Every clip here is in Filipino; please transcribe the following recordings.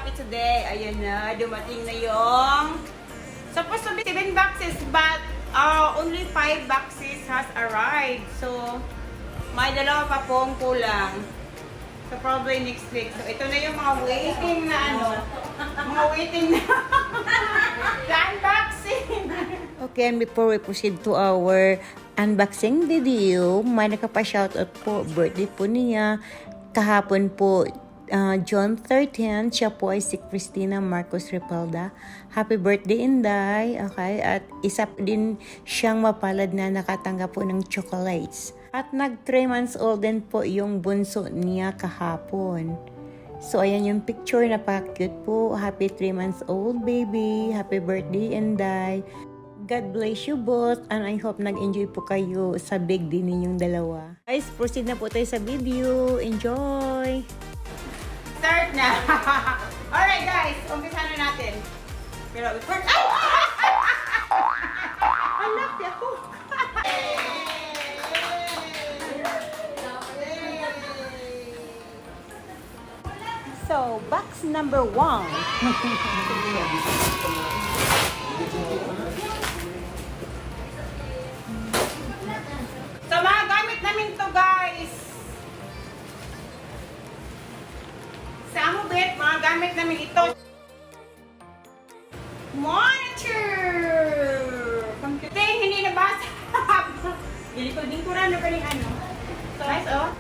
happy today. Ayan na, dumating na yung supposed to be 7 boxes but only 5 boxes has arrived. So, may dalawa pa pong kulang. So, probably next week. So, ito na yung mga waiting na mga waiting na unboxing. Okay, and before we proceed to our unboxing video, may nakapa-shoutout po. Birthday po niya. Kahapon po, June 13, siya po ay si Christina Marcos Repalda. Happy birthday, Inday! Okay, at isa din siyang mapalad na nakatanggap po ng chocolates. At nag 3 months old din po yung bunso niya kahapon. So, ayan yung picture, napaka-cute po. Happy 3 months old baby. Happy birthday, Inday! God bless you both, and I hope nag-enjoy po kayo sa big day ninyong dalawa. Guys, proceed na po tayo sa video. Enjoy! Start na! Alright guys, umpisa na natin. Pero first... Ay! Anak, ako! So, box number 1. So, mga gamit namin to guys. Sa Amobet, mga gamit namin ito. Monitor! Computer, hindi nabasa. Din ko rin pa rin ano. So, guys, oh.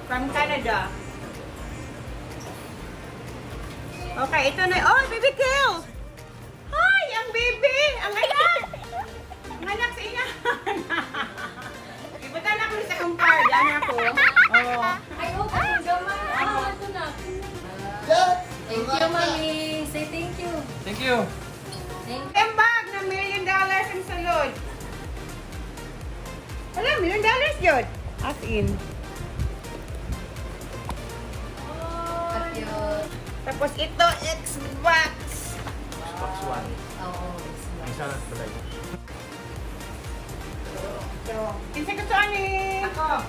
From Canada. Okay, ito na. Oh, baby kill! Hi, ang baby! Ang anak! Ang anak sa ina! Ibutan ako sa kumpar. Diyan ako. Oh. Ay, okay. Gama. Ito na. Thank you, Mami. Say thank you. Thank you. Thank you. Yung bag na $1 million ang salod. Wala, $1 million yun. As in. Cute. Tapos ito, Xbox. Xbox One. Oo. Ang isa na balay. So, kinsa ka to ani? Ako.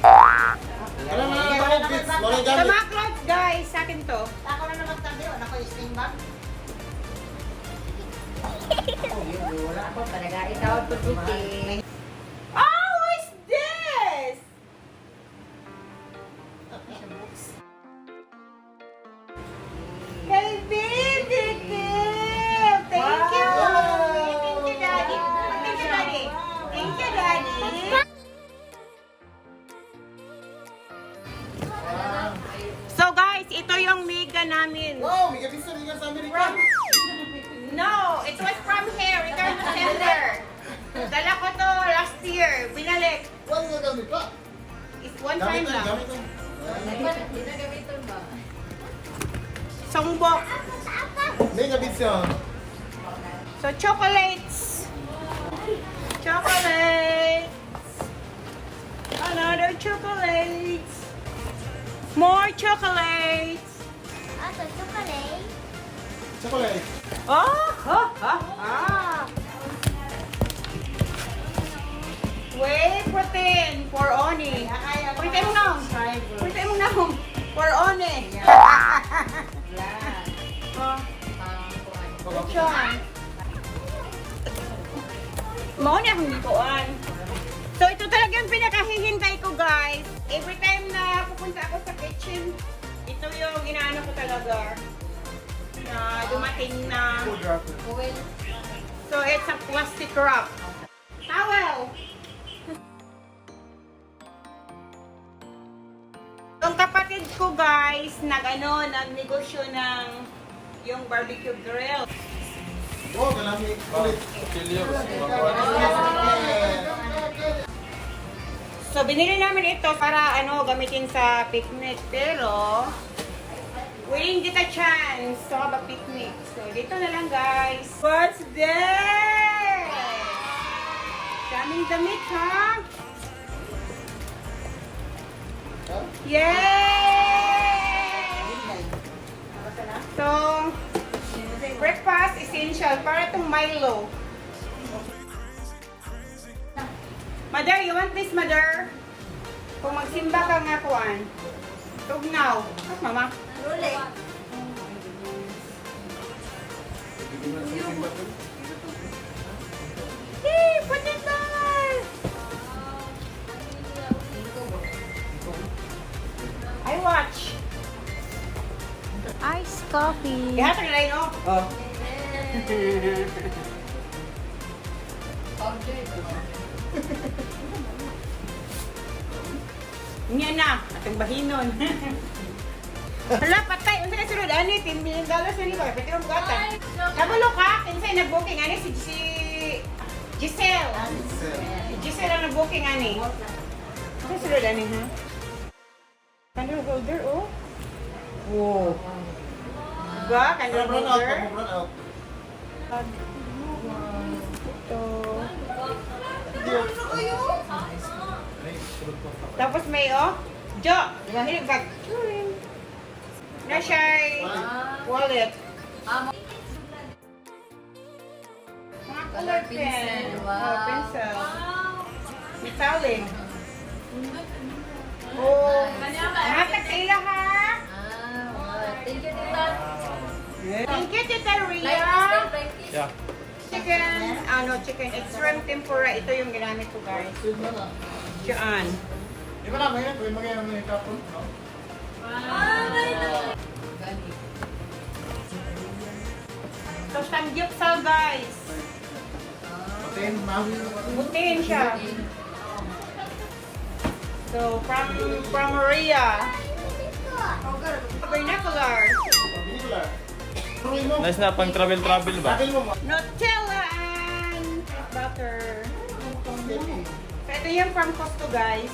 Alam mo na ako, kids. Wala Sa gamit. mga clothes, guys, sa akin to. Ako na naman tabi, wala ko yung sling bag. Wala ako. Talaga itawag ko dito. Oh, who is this? Hey, baby Kim! Thank you! Thank you, Daddy. Thank you, Daddy. Thank you, Daddy. So, guys, ito yung mega namin. Wow, may gabis na sa Amerika. No, it was from here. Return to sender. Dala ko to last year. Binalik. Wala nga gamit pa. It's one Gamit time na, lang. gamit na. Hindi na gamitin ba? Songbok. May gabit siya. So, chocolates. Chocolates. Another chocolates. More chocolates. Ato, chocolate. Chocolate. Oh, ha, ha, ha. Whey protein for Oni. Pwede mo na. Pwede mo na. For Oni. Oh, Sean. Mao na akong gikuan. So, ito talaga yung pinakahihintay ko, guys. Every time na pupunta ako sa kitchen, ito yung inaano ko talaga. Na dumating na. So, it's a plastic wrap. Towel! Yung kapatid ko, guys, nagnegosyo ng yung barbecue grill. Oh, galami. Ulit. So, binili namin ito para gamitin sa picnic. Pero, we didn't get a chance to have a picnic. So, dito na lang, guys. What's this? Daming damit, ha? Yay! So, breakfast essential para itong Milo. Mother, you want this, Mother? Kung magsimba ka nga kuan. Tugnaw. Kas mama? Luli. Hey, potato! I watch. Iced coffee. Ihatag na rin, oh. Oh. Niya na, atong bahinon. Hala, patay. Unsa ka sunod, ani? $10 million na ni ba? Pwede mo bugatan. Nabalo ka? Kinsay nag-booking, ani? Si Giselle. Si Giselle ang nag-booking, ani. Unsa sunod, ani, ha? Candle holder, oh. Wow. Diba? Candle Run out, holder. run out. Ito. Tapos may, oh. Jo! Diba, hilig bag. Na siya wallet. Mga color pen. Oh, pencil. Metallic. Oh, matag kaila ha. Thank you, Tita. Thank you, Tita Ria. Yeah. Chicken, chicken. It's shrimp tempura. Ito yung ginamit ko, guys. Diyan. Di ba naman yan? Kung mag-inom ng kapon, no? So, sangyupsal, guys. Patin, mawi. Butin siya. So, from Maria. Vernacular. Particular. Tuloy mo. Nice na, pang travel-travel ba? Bakil mo mo. Nutella and butter. So, ito yung from Costco, guys.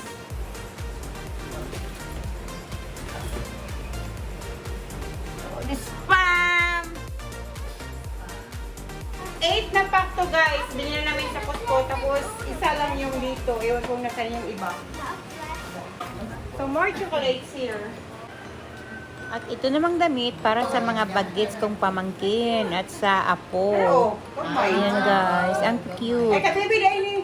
Spam! 8 na pack to, guys. Binili na namin sa Costco. Tapos, isa lang yung dito. Ewan kung nasan yung iba. So, more chocolates here. At ito namang damit para sa mga bagets kong pamangkin at sa apo. Oh, come on. Ayan guys, ang Ay, cute. kabibi na ini.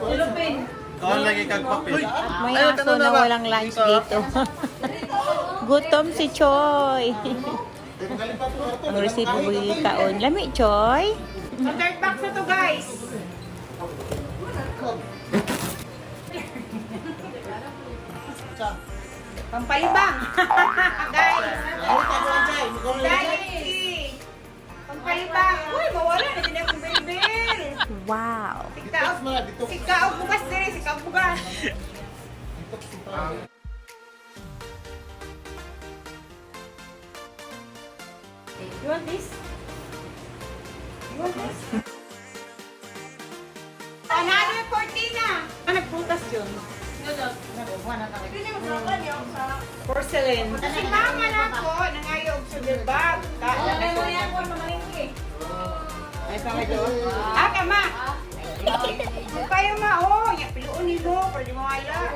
Philippine. Kaon lagi kag papel. At may aso na walang lunch dito. Gutom si Choy. Ang resibo yung kaon. Lami, Choy. Ang third box na to, guys. Pampalibang. Guys. Guys. Pampalibang. Uy, mawala na din akong bilbil. Wow. Sikaw bugas dire, sikaw bugas. You want this? You want this? Another cortina. Nagbutas yun. Porcelain. Si mama na ko, nangayo og sugar bag. Ay, sama doon. Ah, kama. Kung kayo ma, oh, yung piluon nilo, pwede mo kaya.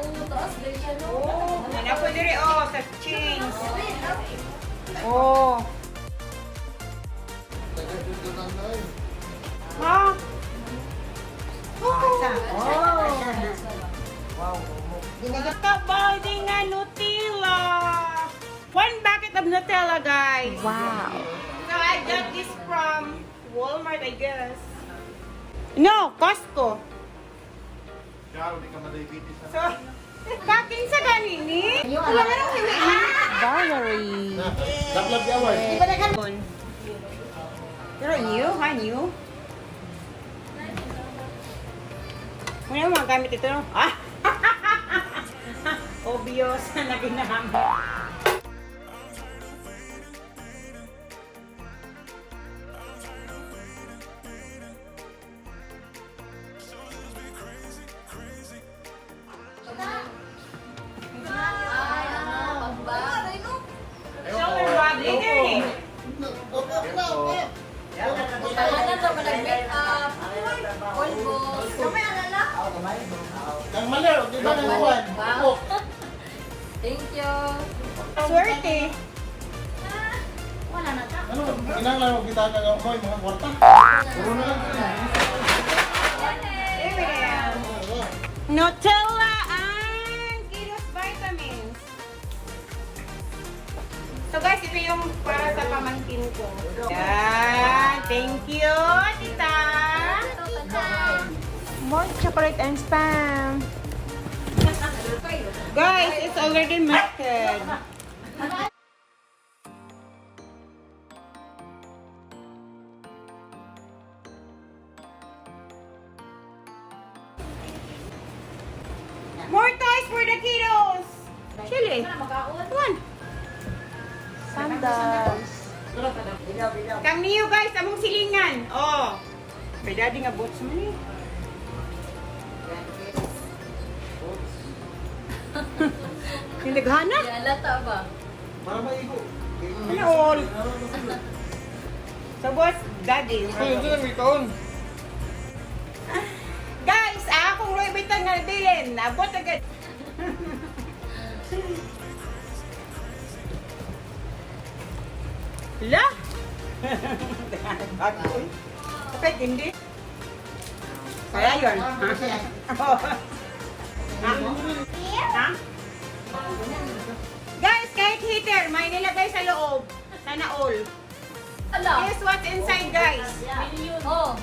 Oh, nana po dire, oh, sa chains. Oh. Ha? Oh. Wow. Kabalding na Nutella. 1 bucket of Nutella, guys. Wow. So I got this from Walmart, I guess. No, Costco. Kaya, hindi ka ma-diabetes. So, kakin sa ganini. Wala nga nang hiwi na. Valerie. Laplap di award. Pero new, ha, new. Ano yung mga gamit ito? Ah! Obvious na ginamit. Shoulder bag, later eh. Kang malir, di ba nang kuwan? Ako. Thank you. Swerte. Ano, kinanglan mo kita ka mo mga kwarta. Puro na lang. Nutella and kilos by ko. Yan. Thank you, tita. More chocolate and spam. Guys, it's already melted. More toys for the kiddos. Chili. Come on. Sandals. Kang niyo guys, among silingan. Oh. May daddy nga boots mo ni. Nilaghana? Yalata ba? Para maigo. Ano all? So boss, daddy. Ay, ito na may kaon. Guys, akong Louis Vuitton nga bilin. Abot agad. La? Okay, hindi. Kaya yun. Ha? Guys, kahit heater, may nilagay sa loob. Sana all. Ala. Guess what's inside, guys? Oh.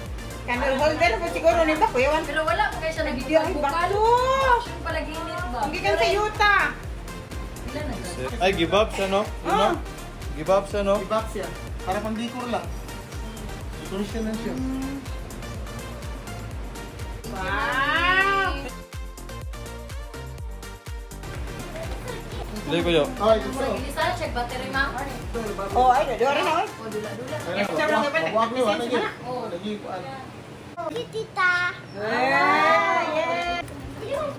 Candle holder po siguro ni ba? Kuya, Pero wala pa kayo siya Ay, nagbukal-bukal. bakto! Yung palaginit ba? Hindi kang sa yuta. Ilan na dyan? Ay, give up siya, no? You know? Give up siya, no? I-box siya. Para pang decor lang. Decoration lang siya. Wow! Dali ko yun. Okay, gusto. Ini sana check battery ma. Oh, ay, dora na, oy. Oh, dula-dula. Extra lang dapat. Wag niyo, ano yun? Oh. Lagi ko, ano. Tita. Yeah!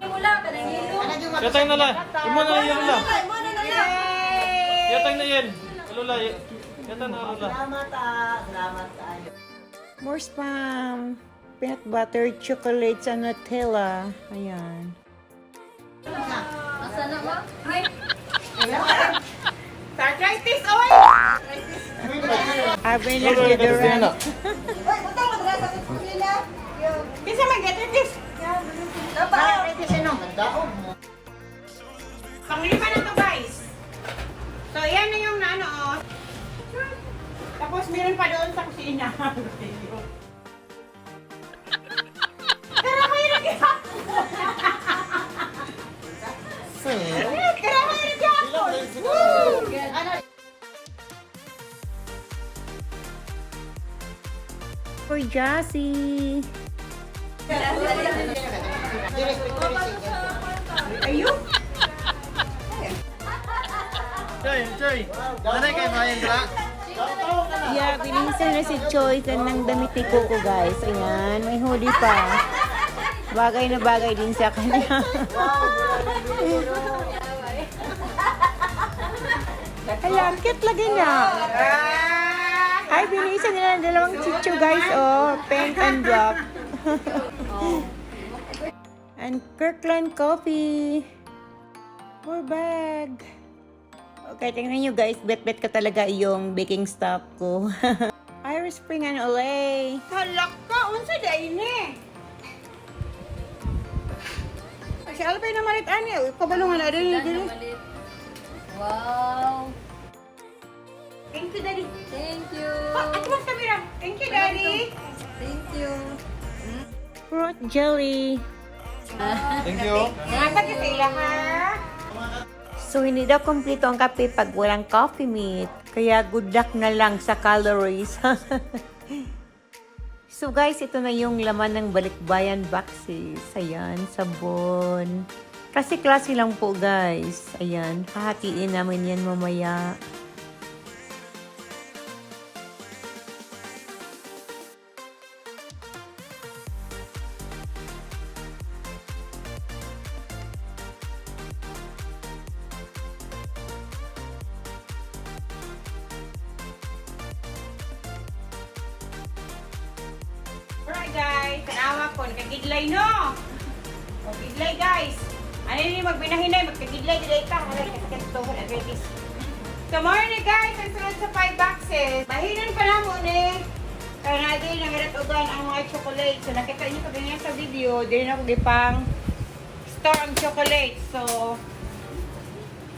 Mula ka nang hilo. Yatay na lang. Imo na lang yan lang. Yay! Yatay na yan. Alula, yatay na alula. More spam. Peanut butter, chocolates, and Nutella. Ayan. Asa na ma? Ay. Arthritis, oy! Abre na deodorant. Bisa mag-arthritis. Daog mo. Panglima na to, guys. So, yan na yung ano, oh. Tapos, meron pa doon sa kusina. Pero kayo nag-ihap. Pero kayo nag-ihap. Woo! For Jassy. Ayun. Choy, Choy. Nanay kay Mahendra. Yeah, binisa na si Choi ng damit ni Coco, guys. Ayan, may hoodie pa. Bagay na bagay din sa kanya. Ayan, cute lagi na. Ay, binisa nila ng dalawang chicho, guys. Oh, pink and black. And Kirkland coffee. More bag. Okay, tingnan nyo guys, bet-bet ka talaga yung baking stuff ko. Irish Spring and Olay. Halak ka, unsa dahil ni? Si Albay na malit ani, kabalungan na rin din. Wow. Thank you, Daddy. Thank you. At mas kamera. Thank you, Daddy. Thank you. Fruit jelly. Thank you. Nasa ka sa ila, ha? So, hindi daw kompleto ang kape pag walang coffee meat. Kaya good luck na lang sa calories. So, guys, ito na yung laman ng balikbayan boxes. Ayan, sabon. Klase-klase lang po, guys. Ayan, hahatiin namin yan mamaya. Alright, guys. Tanawa ko. Nakagidlay, no? O, gidlay, guys. Ano yun yung magbinahinay? Magkagidlay, gidlay ka. Alay, kakito. Arthritis. Tomorrow na, guys. Ang sunod sa 5 boxes. Bahinan pa na mo, eh. Kaya natin nangirat-ugan ang mga chocolate. So, nakita niyo pag ganyan sa video, din ako gipang store ang chocolate. So,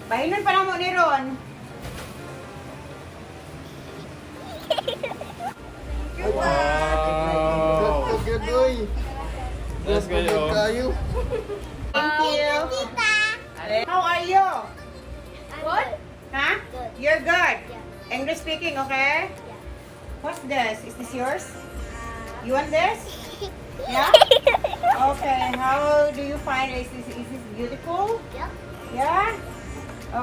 bahinan pa na mo ni Ron. Wow. Good, oy. Yes, kayo. Kayo. Thank you. Tita. How are you? What? Huh? Good. You're good. Yeah. English speaking, okay? Yeah. What's this? Is this yours? You want this? Yeah? Okay. How do you find it? Is this beautiful? Yep. Yeah?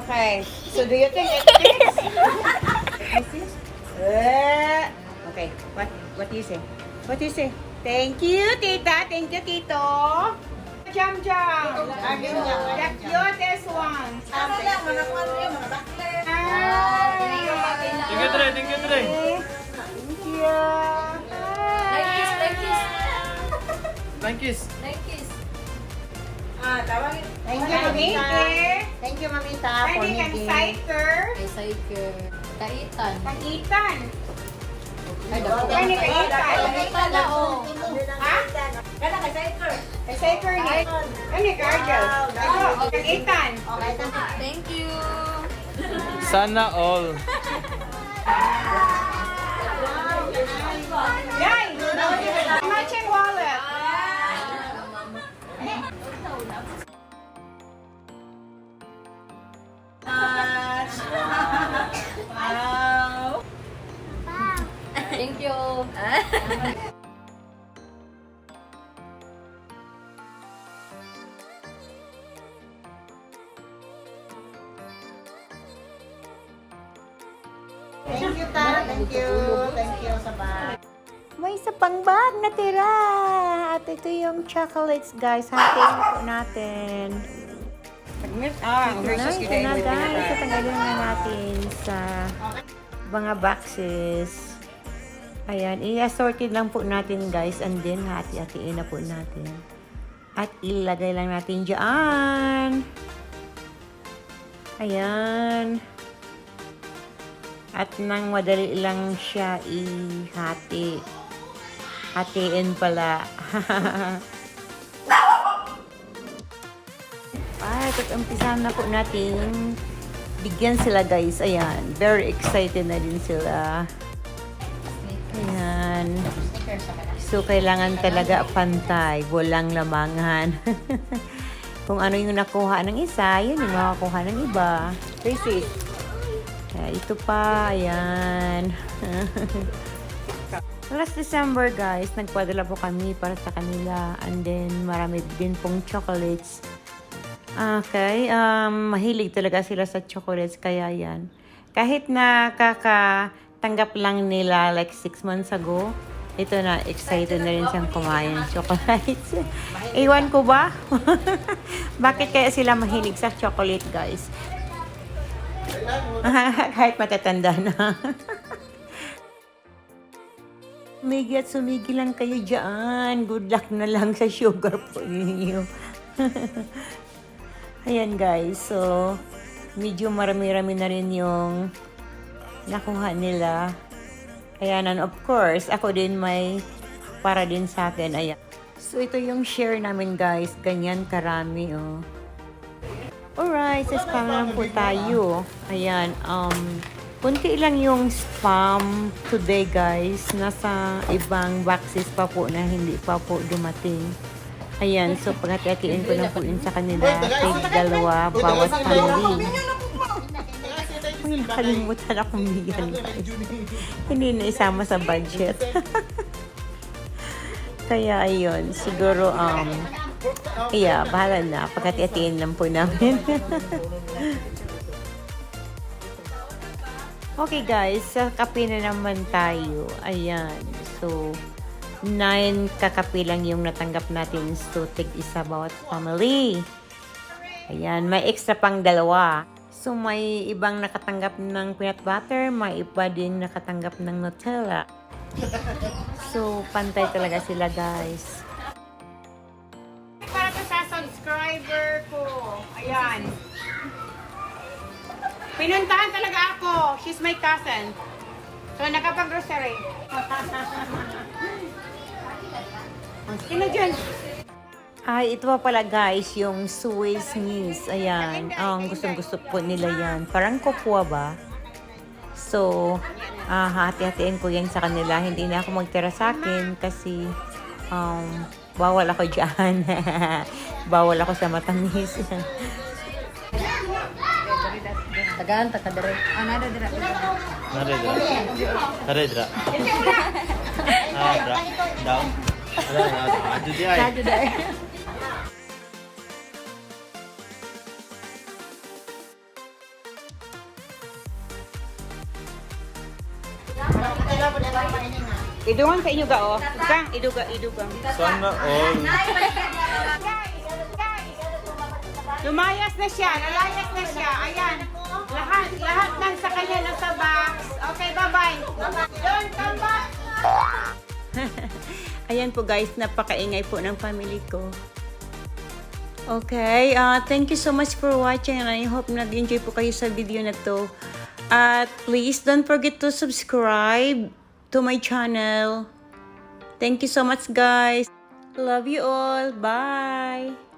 Okay. So do you think it fits? This is? Okay. What do you say? What do you say? Thank you, tita. Thank you, tito. Jam jam. The cutest one. Thank you, Dre. Thank you, Dre. Thank you. Like kiss, like kiss. Thank you. Like kiss. Thank you, Mamita. Thank you, Mamita, for Pwede kang making. cider. Kay Siker. Kaitan. Kaitan. Ay, dako. Pwede kaitan. Kaitan na, oh. Ha? Kay cider ni. Ano ka, Argel? Kaitan. Thank you. Sana all. Yay! Matching wallet. Wow. Thank you. Thank you, Ta. Thank you. Thank you sa bag. May isa pang bag na tira. At ito yung chocolates, guys. Hatiin po natin. Ito na, guys. Ito tanggalin na natin sa mga boxes. Ayan. I-assorted lang po natin, guys. And then, hati-hatiin na po natin. At ilagay lang natin dyan. Ayan. At nang madali lang siya ihati. Hatiin pala. At umpisahan na po natin bigyan sila, guys. Ayan. Very excited na din sila. Ayan. So, kailangan talaga pantay. Walang lamangan. Kung ano yung nakuha ng isa, yun yung makakuha ng iba. Tracy. Kaya ito pa. Ayan. Last December, guys, nagpadala po kami para sa kanila. And then, marami din pong chocolates. Okay. Mahilig talaga sila sa chocolates. Kaya yan. Kahit nakakatanggap lang nila like 6 months ago, ito na, excited na rin siyang kumain ng chocolates. Iwan ko ba? Bakit kaya sila mahilig sa chocolate, guys? Kahit matatanda na. Sumigi at sumigi lang kayo dyan. Good luck na lang sa sugar po ninyo. Ayan, guys. So, medyo marami-rami na rin yung nakuha nila. Ayan, and of course, ako din may para din sa akin. Ayan. So, ito yung share namin, guys. Ganyan karami, oh. Alright, sa spam lang po tayo. Ayan, kunti lang yung spam today, guys. Nasa ibang boxes pa po na hindi pa po dumating. Ayan, so pagkatiatiin ko lang po yun sa kanila. Take dalawa, bawat family. Uy, nakalimutan akong bigyan, guys. Hindi na isama sa budget. Kaya, ayun, siguro, yeah, bahala na. Pagkatiatiin lang po namin. Okay, guys. Sa kape na naman tayo. Ayan. So, 9 kakape lang yung natanggap natin. So, tig-isa bawat family. Ayan. May extra pang dalawa. So, may ibang nakatanggap ng peanut butter. May iba din nakatanggap ng Nutella. So, pantay talaga sila, guys. Para to sa subscriber ko. Ayan. Pinuntahan talaga ako. She's my cousin. So, nakapag-grocery. Sino dyan? Ay, ito pa pala, guys, yung Swiss cheese. Ayan. Ang gustong-gusto po nila yan. Parang kokwa ba? So, hati-hatiin ko yan sa kanila. Hindi na ako magtira sa akin kasi bawal ako dyan. Bawal ako sa matamis. Tagaan, takadere. Nada dira. Nare dra. Nare dra. Ah, dra. Daw. Aju di ay. Sado dere. Idugang sa inyo ga, oh. Kang, idugang. Sana all. Lumayas na siya, nalayas na siya. Ayan. Lahat ng sa kanya nasa box. Okay, bye-bye. Don't come back. Ayan po guys, napakaingay po ng family ko. Okay, thank you so much for watching and I hope nag-enjoy po kayo sa video na to. At please don't forget to subscribe to my channel. Thank you so much guys. Love you all. Bye.